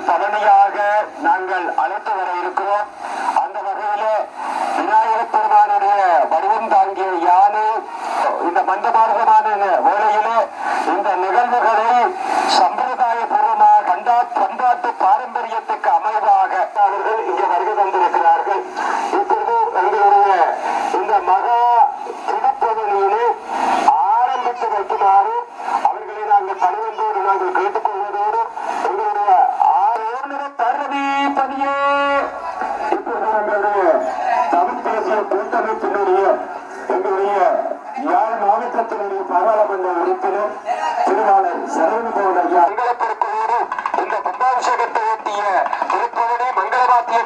பவனியாக நாங்கள் அழைத்து வர இருக்கிறோம். அந்த வகையில விநாயகப் பெருமானுடைய வடிவம் தாங்கிய யானை இந்த மந்தமார்க்கமான வேளையிலே இந்த நிகழ்வுகளை சம்பிரதாய பூர்வமாக பண்பாட்டு பாரம்பரியத்துக்கு அமைவாக அவர்கள் இங்கே வருகை தந்திருக்கிறார்கள். இப்பொழுது எங்களுடைய இந்த மகா திருப்பவனியிலே ஆரம்பித்து வைக்குமாறு அவர்களை நாங்கள் பணிவந்தோடு நாங்கள் கேட்டுக்கொள்வதோடு எங்களுடைய பணியே இப்போது எங்களுடைய தமிழ் தேசிய கூட்டமைப்பினுடைய எங்களுடைய யாழ் மாவட்டத்தினுடைய பாராளுமன்ற உறுப்பினர் திருவாளர் சரவணபவன் ஐயா எங்களை பொறுத்தவரை இந்த கும்பாபிஷேகத்தை ஒட்டிய திருப்பவனி மங்களவாத்திய